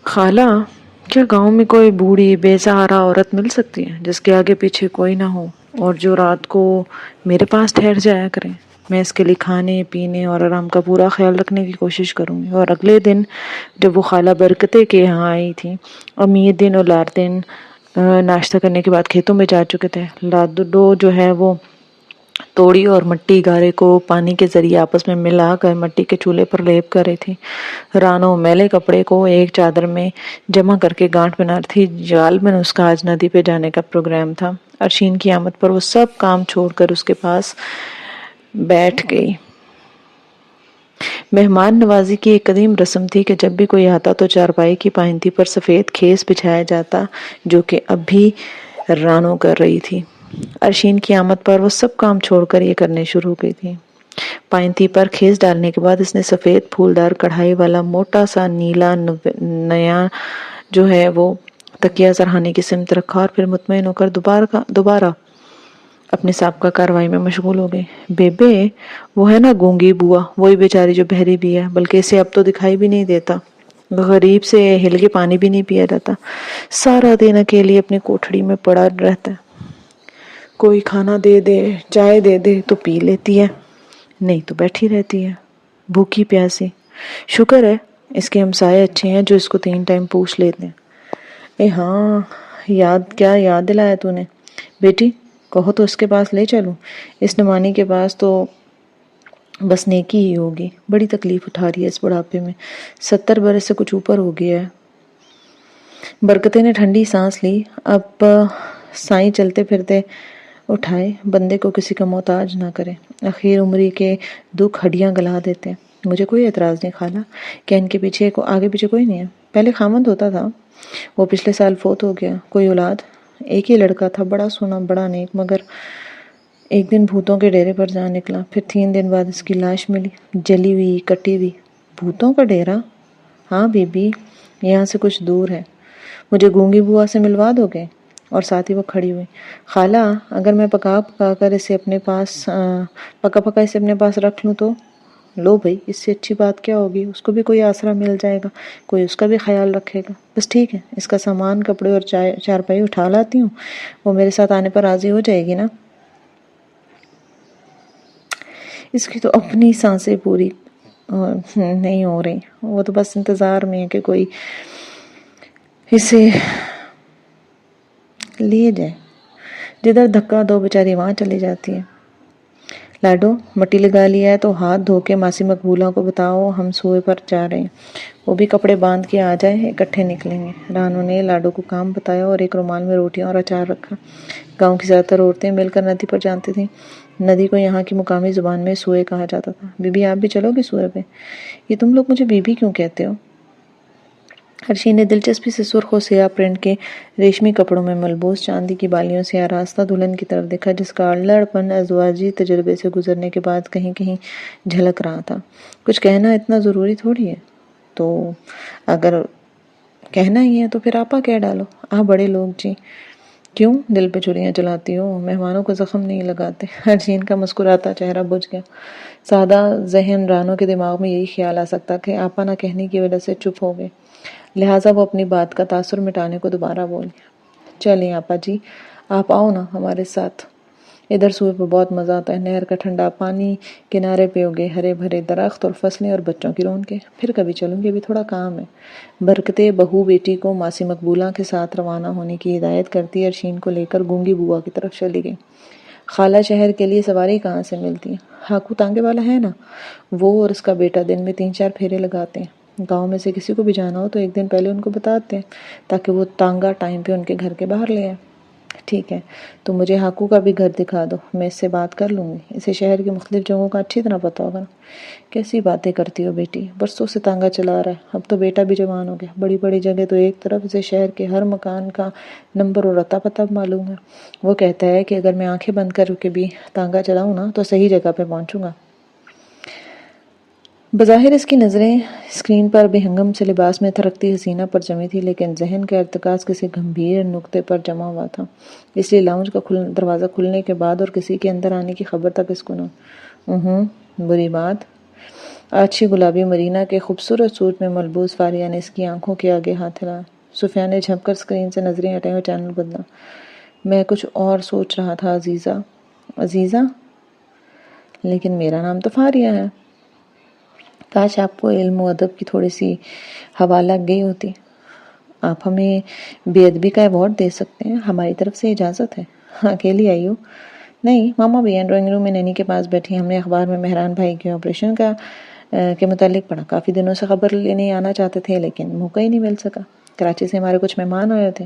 خالہ، کیا گاؤں میں کوئی بوڑھی بے سہارا عورت مل سکتی ہے جس کے آگے پیچھے کوئی نہ ہو اور جو رات کو میرے پاس ٹھہر جایا کرے؟ میں اس کے لیے کھانے پینے اور آرام کا پورا خیال رکھنے کی کوشش کروں گی۔ اور اگلے دن جب وہ خالہ برکتے کے یہاں آئی تھی، امی یہ دن اور لارتن ناشتہ کرنے کے بعد کھیتوں میں جا چکے تھے۔ لاڈو جو ہے وہ توڑی اور مٹی گارے کو پانی کے ذریعے آپس میں ملا کر مٹی کے چولہے پر لیپ کر رہی تھی۔ رانو میلے کپڑے کو ایک چادر میں جمع کر کے گانٹھ بنا رہی تھی۔ غالباً اس کا آج ندی پہ جانے کا پروگرام تھا۔ ارشین کی آمد پر وہ سب کام چھوڑ کر اس کے پاس بیٹھ گئی۔ مہمان نوازی کی ایک قدیم رسم تھی کہ جب بھی کوئی آتا تو چارپائی کی پائنتی پر سفید خیز بچھایا جاتا، جو کہ اب بھی رانو کر رہی تھی۔ ارشین کی آمد پر وہ سب کام چھوڑ کر یہ کرنے شروع کی تھی۔ پائنتی پر خیز ڈالنے کے بعد اس نے سفید پھولدار کڑھائی والا موٹا سا نیلا نیا جو ہے وہ تکیہ سرہانے کی سمت رکھا اور پھر مطمئن ہو کر دوبارہ اپنے سابقہ کاروائی میں مشغول ہو گئی۔ بیبے، وہ ہے نا گونگی بوا، وہی بیچاری جو بہری بھی ہے، بلکہ اسے اب تو دکھائی بھی نہیں دیتا۔ غریب سے ہل کے پانی بھی نہیں پیا جاتا، سارا دن اکیلی اپنی کوٹھڑی میں پڑا رہتا ہے۔ کوئی کھانا دے دے، چائے دے دے تو پی لیتی ہے، نہیں تو بیٹھی رہتی ہے بھوکی پیاسی۔ شکر ہے اس کے ہمسائے اچھے ہیں جو اس کو 3 ٹائم پوچھ لیتے ہیں۔ اے ہاں، یاد دلایا تو نے؟ بیٹی کہو تو اس کے پاس لے چلوں؟ اس نمانی کے پاس تو بس نیکی ہی ہوگی، بڑی تکلیف اٹھا رہی ہے اس بڑھاپے میں، 70 برس سے کچھ اوپر ہو گیا ہے۔ برکتے نے ٹھنڈی سانس لی۔ اب سائیں چلتے پھرتے اٹھائے، بندے کو کسی کا محتاج نہ کرے، اخیر عمری کے دکھ ہڈیاں گلا دیتے ہیں۔ مجھے کوئی اعتراض نہیں خالہ، کیا ان کے پیچھے آگے پیچھے کوئی نہیں ہے؟ پہلے خامند ہوتا تھا، وہ پچھلے سال فوت ہو گیا۔ کوئی اولاد؟ ایک ہی لڑکا تھا، بڑا سونا، بڑا نیک، مگر ایک دن بھوتوں کے ڈیرے پر جا نکلا۔ پھر 3 دن بعد اس کی لاش ملی، جلی ہوئی، کٹی ہوئی۔ بھوتوں کا ڈیرا؟ ہاں بی بی، یہاں سے کچھ دور ہے، مجھے گونگی بوا سے ملوا دو گے؟ اور ساتھ ہی وہ کھڑی ہوئی۔ خالہ، اگر میں پکا پکا اسے اپنے پاس رکھ لوں تو؟ لو بھئی، اس سے اچھی بات کیا ہوگی؟ اس کو بھی کوئی آسرا مل جائے گا، کوئی اس کا بھی خیال رکھے گا۔ بس ٹھیک ہے، اس کا سامان، کپڑے اور چارپائی اٹھا لاتی ہوں، وہ میرے ساتھ آنے پر راضی ہو جائے گی نا؟ اس کی تو اپنی سانسیں پوری نہیں ہو رہی، وہ تو بس انتظار میں ہے کہ کوئی اسے لیے جائے۔ جدھر دھکا دو بیچاری وہاں چلی جاتی ہے۔ لاڈو، مٹی لگا لیا ہے تو ہاتھ دھو کے ماسی مقبولہ کو بتاؤ ہم سوئے پر جا رہے ہیں، وہ بھی کپڑے باندھ کے آ جائے، اکٹھے نکلیں گے۔ رانو نے لاڈو کو کام بتایا اور ایک رومال میں روٹیاں اور اچار رکھا۔ گاؤں کی زیادہ تر عورتیں مل کر ندی پر جانتی تھیں۔ ندی کو یہاں کی مقامی زبان میں سوئے کہا جاتا تھا۔ بی بی، آپ بھی چلو گے سوئے پہ؟ یہ تم لوگ مجھے بی بی کیوں کہتے ہو؟ ارشین نے دلچسپی سے سرخ و سیاہ پرنٹ کے ریشمی کپڑوں میں ملبوس، چاندی کی بالیوں سے آراستہ دلہن کی طرف دیکھا، جس کا الڑ پن ازواجی تجربے سے گزرنے کے بعد کہیں کہیں جھلک رہا تھا۔ کچھ کہنا اتنا ضروری تھوڑی ہے، تو اگر کہنا ہی ہے تو پھر آپا کہہ ڈالو۔ بڑے لوگ جی، کیوں دل پہ چھریاں چلاتی ہو؟ مہمانوں کو زخم نہیں لگاتے۔ ارشین کا مسکراتا چہرہ بجھ گیا۔ سادہ ذہن رانو کے دماغ میں یہی خیال آ سکتا کہ آپا نہ کہنے کی وجہ سے چپ ہو گئے، لہٰذا وہ اپنی بات کا تاثر مٹانے کو دوبارہ بولی۔ چلیں آپا جی، آپ آؤ نا ہمارے ساتھ، ادھر سوئے پہ بہت مزہ آتا ہے، نہر کا ٹھنڈا پانی، کنارے پہ اگے ہرے بھرے درخت اور فصلیں اور بچوں کی رونقیں۔ پھر کبھی چلوں گی، ابھی تھوڑا کام ہے۔ برکتیں بہو بیٹی کو ماسی مقبولہ کے ساتھ روانہ ہونے کی ہدایت کرتی ارشین کو لے کر گونگی بوا کی طرف چلی گئی۔ خالہ شہر کے لیے سواری کہاں سے ملتی ہے؟ ہاکو تانگے والا ہے نا، وہ اور اس کا بیٹا دن میں 3-4 پھیرے لگاتے ہیں۔ گاؤں میں سے کسی کو بھی جانا ہو تو ایک دن پہلے ان کو بتاتے ہیں تاکہ وہ تانگا ٹائم پہ ان کے گھر کے باہر لے آئے۔ ٹھیک ہے، تو مجھے ہاکو کا بھی گھر دکھا دو، میں اس سے بات کر لوں گی، اسے شہر کی مختلف جگہوں کا اچھی طرح پتہ ہوگا نا۔ کیسی باتیں کرتی ہو بیٹی، برسوں سے تانگا چلا رہا ہے، اب تو بیٹا بھی جوان ہو گیا، بڑی بڑی جگہ تو ایک طرف، اسے شہر کے ہر مکان کا نمبر اور اتا پتہ معلوم ہے۔ وہ کہتا ہے کہ اگر میں آنکھیں بند کر کے بھی تانگا چلاؤں نا تو صحیح جگہ پہ پہنچوں گا۔ بظاہر اس کی نظریں اسکرین پر بے ہنگم سے لباس میں تھرکتی حسینہ پر جمی تھی، لیکن ذہن کا ارتکاز کسی گمبھیر نکتے پر جمع ہوا تھا، اس لیے لاؤنج کا دروازہ کھلنے کے بعد اور کسی کے اندر آنے کی خبر تک اس کو نہ۔ بری بات؟ اچھی گلابی مرینا کے خوبصورت سوٹ میں ملبوس فاریہ نے اس کی آنکھوں کے آگے ہاتھ ہلایا۔ سفیان نے جھنک کر اسکرین سے نظریں ہٹائیں اور چینل بدلا۔ میں کچھ اور سوچ رہا تھا عزیزہ۔ عزیزہ؟ لیکن میرا نام تو فاریہ ہے۔ کاش آپ کو علم و ادب کی تھوڑی سی ہوا لگ گئی ہوتی۔ آپ ہمیں بے ادبی کا ایوارڈ دے سکتے ہیں، ہماری طرف سے اجازت ہے۔ اکیلی آئی ہو؟ نہیں، ماما بھی ہیں، ڈرائنگ روم میں نینی کے پاس بیٹھی۔ ہم نے اخبار میں مہران بھائی کے آپریشن کے متعلق پڑھا۔ کافی دنوں سے خبر لینے آنا چاہتے تھے لیکن موقع ہی نہیں مل سکا۔ کراچی سے ہمارے کچھ مہمان آئے تھے۔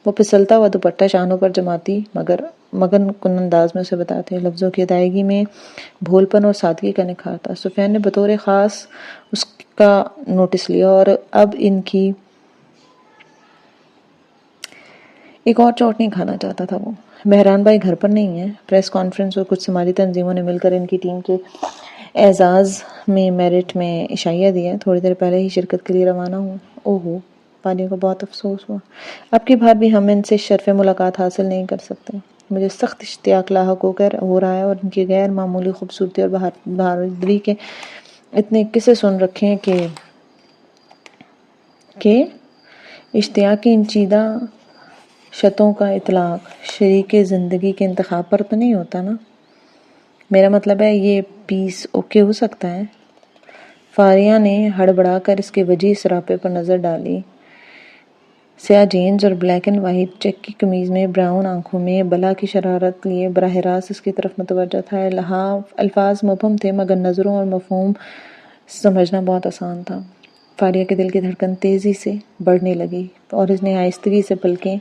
وہ پھسلتا ہوا دوپٹہ شانوں پر جماتی مگر مگن کن انداز میں اسے بتاتے، لفظوں کی ادائیگی میں بھول پن اور سادگی کا نکھار تھا۔ سفیان نے بطور خاص اس کا نوٹس لیا اور اب ان کی ایک اور چوٹ نہیں کھانا چاہتا تھا۔ وہ مہران بھائی گھر پر نہیں ہیں۔ پریس کانفرنس اور کچھ سماجی تنظیموں نے مل کر ان کی ٹیم کے اعزاز میں میرٹ میں عشائیہ دیا۔ تھوڑی دیر پہلے ہی شرکت کے لیے روانہ ہوا۔ اوہو، فاریہ کو بہت افسوس ہوا۔ اب کی بار بھی ہم ان سے شرف ملاقات حاصل نہیں کر سکتے۔ مجھے سخت اشتیاق لاحق ہو رہا ہے اور ان کی غیر معمولی خوبصورتی اور بہادری کے اتنے قصے سن رکھے ہیں کہ اشتیاق کی انچیدہ شتوں کا اطلاق شریک زندگی کے انتخاب پر تو نہیں ہوتا نا؟ میرا مطلب ہے یہ پیس اوکے ہو سکتا ہے؟ فاریہ نے ہڑبڑا کر اس کے وجیح سراپے پر نظر ڈالی۔ سیاہ جینز اور بلیک اینڈ وائٹ چیک کی قمیض میں، براؤن آنکھوں میں بلا کی شرارت لیے براہ راست اس کی طرف متوجہ تھا۔ الفاظ مبہم تھے مگر نظروں اور مفہوم سمجھنا بہت آسان تھا۔ فاریہ کے دل کی دھڑکن تیزی سے بڑھنے لگی اور اس نے آہستگی سے پلکیں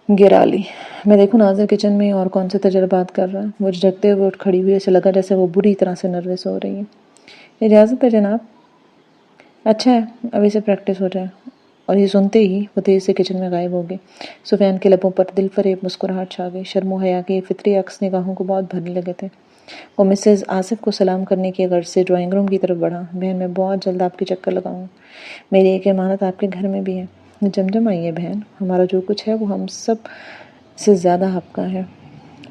گرا لی۔ میں دیکھوں ناظر کچن میں اور کون سے تجربات کر رہا ہے؟ وہ جھجکتے ہوئے اٹھ کھڑی ہوئی، اسے لگا جیسے وہ بری طرح سے نروس ہو رہی ہے۔ اجازت ہے جناب؟ اچھا ہے، اب اسے پریکٹس ہو جائے۔ اور یہ سنتے ہی وہ تیز سے کچن میں غائب ہو گئے۔ سفیان کے لبوں پر دل فریب مسکراہٹ چھا گئی۔ شرم و حیا کے فطری عکس نگاہوں کو بہت بھرنے لگے تھے۔ وہ مسز آصف کو سلام کرنے کی غرض سے ڈرائنگ روم کی طرف بڑھا۔ بہن، میں بہت جلد آپ کے چکر لگاؤں گا۔ میری ایک امانت آپ کے گھر میں بھی ہے۔ جم آئیے بہن، ہمارا جو کچھ ہے وہ ہم سب سے زیادہ آپ کا ہے۔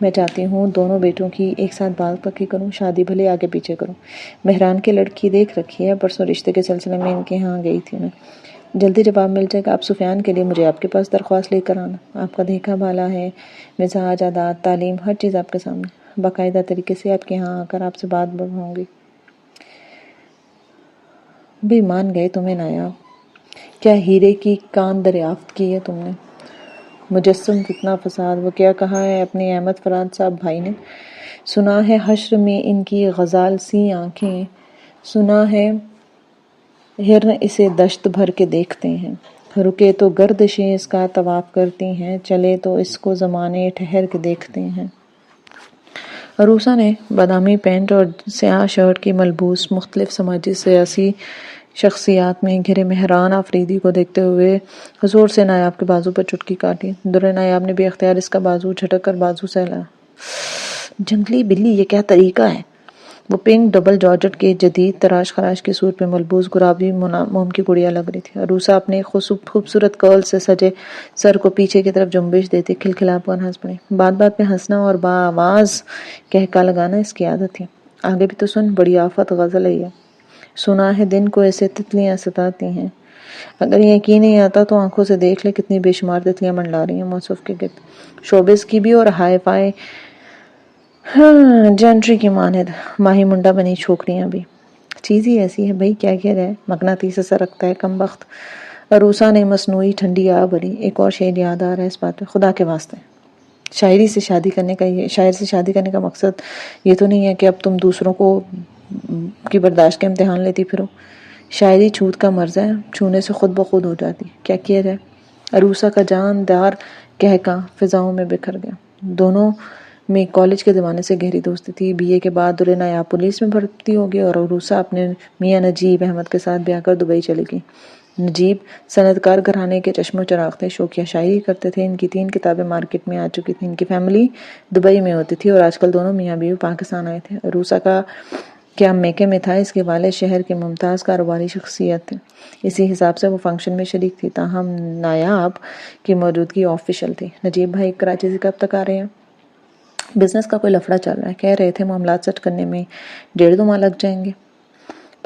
میں چاہتی ہوں دونوں بیٹوں کی ایک ساتھ بات پکی کروں، شادی بھلے آگے پیچھے کروں۔ مہران کی لڑکی دیکھ رکھی ہے، پرسوں رشتے کے سلسلے میں ان کے ہاں گئی تھی میں۔ جلدی جواب مل جائے گا۔ آپ سفیان کے لیے مجھے آپ کے پاس درخواست لے کر آنا۔ آپ کا دیکھا بھالا ہے، مزاج، عادات، تعلیم، ہر چیز آپ کے سامنے۔ باقاعدہ طریقے سے آپ کے ہاں آ کر آپ سے بات بڑھاؤں گی۔ بھی مان گئے تمہیں نایاب؟ کیا ہیرے کی کان دریافت کی ہے تم نے؟ مجسم فتنہ فساد، وہ کیا کہا ہے اپنے احمد فراد صاحب بھائی نے؟ سنا ہے حشر میں ان کی غزال سی آنکھیں، سنا ہے ہرن اسے دشت بھر کے دیکھتے ہیں، رکے تو گردشیں اس کا طواف کرتی ہیں، چلے تو اس کو زمانے ٹھہر کے دیکھتے ہیں۔ عروسہ نے بادامی پینٹ اور سیاہ شرٹ کی ملبوس مختلف سماجی سیاسی شخصیات میں گھرے مہران آفریدی کو دیکھتے ہوئے حضور سے نایاب کے بازو پر چٹکی کاٹی۔ در نایاب نے بے اختیار اس کا بازو جھٹک کر بازو سے ہلایا۔ جنگلی بلی، یہ کیا طریقہ ہے؟ وہ پنک ڈبل جارجٹ کے جدید تراش خراش کے سوٹ میں ملبوس گلابی موم کی گڑیا لگ رہی تھی۔ عروسہ اپنے خوبصورت کرل سے سجے سر کو پیچھے کی طرف جنبش دیتی کھلکھلا کر ہنس پڑی۔ بات بات میں ہنسنا اور بآواز کہکا لگانا اس کی عادت تھی۔ آگے بھی تو سن، بڑی آفت غزل ہے یہ۔ سنا ہے دن کو ایسے تتلیاں ستاتی ہیں، اگر یقین نہیں آتا تو آنکھوں سے دیکھ لے کتنی بے شمار تتلیاں منڈلا رہی ہیں موصوف کے گرد، شوبز کی بھی اور ہائی فائی جنٹری کی مانند ماہی منڈا بنی چھوکریاں بھی۔ چیز ہی ایسی ہے بھائی، کیا کہہ رہا ہے، مغناطیس اثر رکھتا ہے کم بخت۔ عروسہ نے مصنوعی ٹھنڈی آ بھری۔ ایک اور شعر یاد آ رہا ہے اس بات پہ، خدا کے واسطے شاعر سے شادی کرنے کا مقصد یہ تو نہیں ہے کہ اب تم دوسروں کی برداشت کے امتحان لیتی پھرو۔ شاعری چھوت کا مرض ہے، چھونے سے خود بخود ہو جاتی، کیا کیا جائے۔ عروسہ کا جاندار کہکا فضاؤں میں بکھر گیا۔ دونوں میں کالج کے زمانے سے گہری دوستی تھی۔ بی اے کے بعد در نایاب پولیس میں بھرتی ہو گئی اور عروسہ اپنے میاں نجیب احمد کے ساتھ بیاہ کر دبئی چلی گئی۔ نجیب صنعتکار گھرانے کے چشم و چراغ تھے، شوقیہ شاعری کرتے تھے۔ ان کی 3 کتابیں مارکیٹ میں آ چکی تھیں۔ ان کی فیملی دبئی میں ہوتی تھی اور آج کل دونوں میاں بیوی پاکستان آئے تھے۔ عروسہ کا کیا میکے میں تھا، اس کے والد شہر کے ممتاز کاروباری شخصیت تھے، اسی حساب سے وہ فنکشن میں شریک تھی، تاہم نایاب کی موجودگی آفیشل تھی۔ نجیب بھائی کراچی سے کب تک آ رہے ہیں؟ بزنس کا کوئی لفڑا چل رہا ہے، کہہ رہے تھے معاملات سیٹ کرنے میں 1.5-2 ماہ لگ جائیں گے۔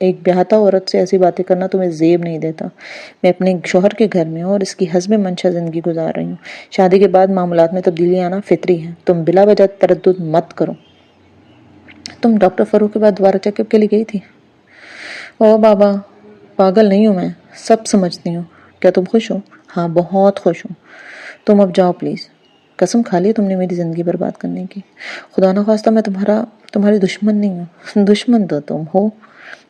ایک بیاہتا عورت سے ایسی باتیں کرنا تمہیں زیب نہیں دیتا. میں اپنے شوہر کے گھر میں ہوں اور اس کی حسب منشا زندگی گزار رہی ہوں. شادی کے بعد معاملات میں تبدیلی آنا فطری ہے. تم بلا وجہ تردد مت کرو. تم ڈاکٹر فاروق کے بعد دوبارہ چیک اپ کے لیے گئی تھی؟ او بابا، پاگل نہیں ہوں میں، سب سمجھتی ہوں. کیا تم خوش ہو؟ ہاں بہت خوش ہوں. تم اب جاؤ پلیز. قسم کھا لی تم نے میری زندگی برباد کرنے کی. خدا نخواستہ میں تمہاری دشمن نہیں ہوں. دشمن تو تم ہو.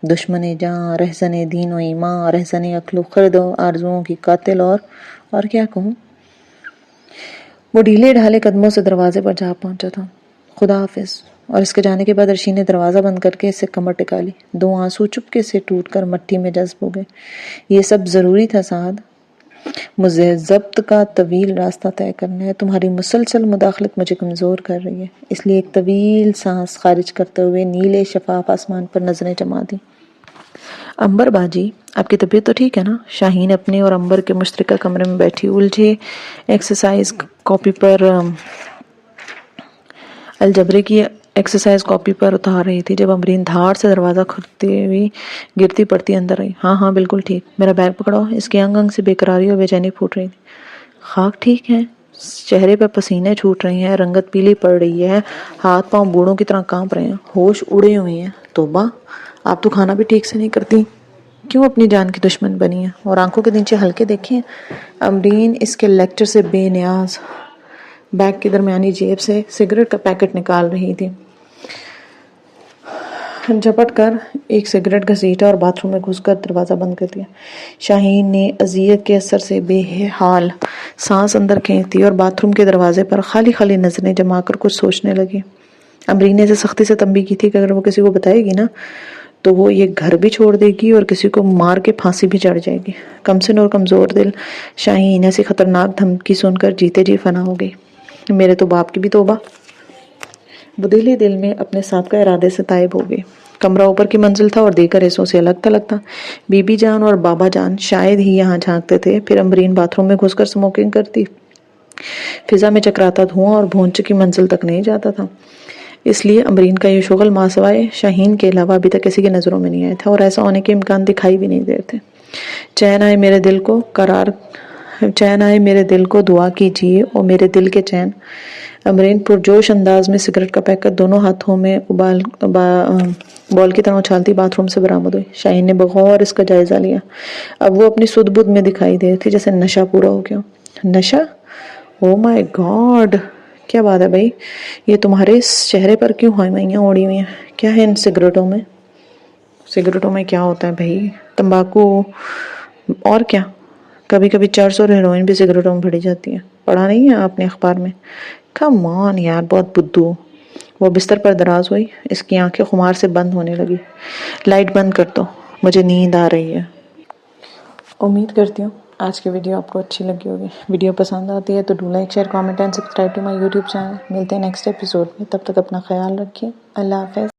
دشمن جاں، رہزن دین و ایمان، رہزن عقل و خرد و آرزوؤں کی قاتل. اور کیا کہوں. وہ ڈھیلے ڈھالے قدموں سے دروازے پر جا پہنچا تھا. خدا حافظ. اور اس کے جانے کے بعد عرشی نے دروازہ بند کر کے اس سے کمر ٹکا لی. 2 آنسو چپکے سے ٹوٹ کر مٹی میں جذب ہو گئے. یہ سب ضروری تھا سعد. مجھے ضبط کا طویل راستہ طے کرنا ہے. تمہاری مسلسل مداخلت مجھے کمزور کر رہی ہے. اس لیے ایک طویل سانس خارج کرتے ہوئے نیلے شفاف آسمان پر نظریں جما دی. امبر باجی، آپ کی طبیعت تو ٹھیک ہے نا؟ شاہین اپنے اور امبر کے مشترکہ کمرے میں بیٹھی الجھے ایکسرسائز کاپی پر الجبرے کی ایکسرسائز کاپی پر اتار رہی تھی جب امرین دھاڑ سے دروازہ کھلتے ہوئی گرتی پڑتی اندر آئی. ہاں بالکل ٹھیک. میرا بیگ پکڑاؤ. اس کے انگ سے بے قراری اور بے چینی پھوٹ رہی تھی. خاک ٹھیک ہے. چہرے پہ پسینے چھوٹ رہے ہیں، رنگت پیلی پڑ رہی ہے، ہاتھ پاؤں بوڑھوں کی طرح کانپ رہے ہیں، ہوش اڑے ہوئے ہیں. توبہ، آپ تو کھانا بھی ٹھیک سے نہیں کرتی. کیوں اپنی جان کی دشمن بنی ہیں؟ اور آنکھوں کے نیچے ہلکے دیکھیں. امرین اس کے لیکچر سے بے نیاز بیگ کی درمیانی جیب سے سگریٹ کا پیکٹ نکال رہی تھی. جھپٹ کر ایک سگریٹ گھسیٹا اور باتھ روم میں گھس کر دروازہ بند کر دیا. شاہین نے اذیت کے اثر سے بے حال سانس اندر کھینچ دی اور باتھ روم کے دروازے پر خالی خالی نظریں جما کر کچھ سوچنے لگی. امرین نے اسے سختی سے تنبیہ کی تھی کہ اگر وہ کسی کو بتائے گی نا تو وہ یہ گھر بھی چھوڑ دے گی اور کسی کو مار کے پھانسی بھی چڑھ جائے گی. کمسن اور کمزور دل شاہین ایسی خطرناک دھمکی سن کر جیتے جی فنا ہو گئی. میرے تو باپ کی بھی توبہ. وہ دل میں اپنے سابقہ ارادے سے تائب ہو گئی. کمرہ اوپر کی منزل تھا اور دیگر حصوں سے الگ تھلگ تھا. بی بی جان اور بابا جان شاید ہی یہاں جھانکتے تھے. پھر امرین باتھ روم میں گھس کر سموکنگ کرتی. فضا میں چکراتا دھواں اور بھونچ کی منزل تک نہیں جاتا تھا. اس لیے امرین کا یہ شغل ماسوائے شاہین کے علاوہ ابھی تک کسی کی نظروں میں نہیں آیا تھا اور ایسا ہونے کے امکان دکھائی بھی نہیں دے تھے. چین آئے میرے دل کو دعا کیجیے اور میرے دل کے چین. امرین پرجوش انداز میں سگریٹ کا پیکٹ دونوں ہاتھوں میں بال کی طرح اچھالتی باتھ روم سے برآمد ہوئی. شاہین نے بغور اس کا جائزہ لیا. اب وہ اپنی سدھ بدھ میں دکھائی دے تھی جیسے نشہ پورا ہو گیا. نشہ؟ او مائی گاڈ، کیا بات ہے بھائی، یہ تمہارے چہرے پر کیوں ہوئیاں اوڑی ہوئی ہیں؟ کیا ہے ان سگریٹوں میں؟ سگریٹوں میں کیا ہوتا ہے بھائی؟ تمباکو اور کیا. کبھی کبھی چرس اور ہیروئن بھی سگریٹوں میں بھری جاتی ہے. پڑھا نہیں ہے آپ نے اخبار میں؟ کم آن یار، بہت بدھو. وہ بستر پر دراز ہوئی. اس کی آنکھیں خمار سے بند ہونے لگی. لائٹ بند کر دو، مجھے نیند آ رہی ہے. امید کرتی ہوں آج کی ویڈیو آپ کو اچھی لگی ہوگی. ویڈیو پسند آتی ہے تو do like, share, comment and subscribe to my YouTube channel. ملتے ہیں نیکسٹ ایپیسوڈ میں. تب تک اپنا خیال رکھیے. اللہ حافظ.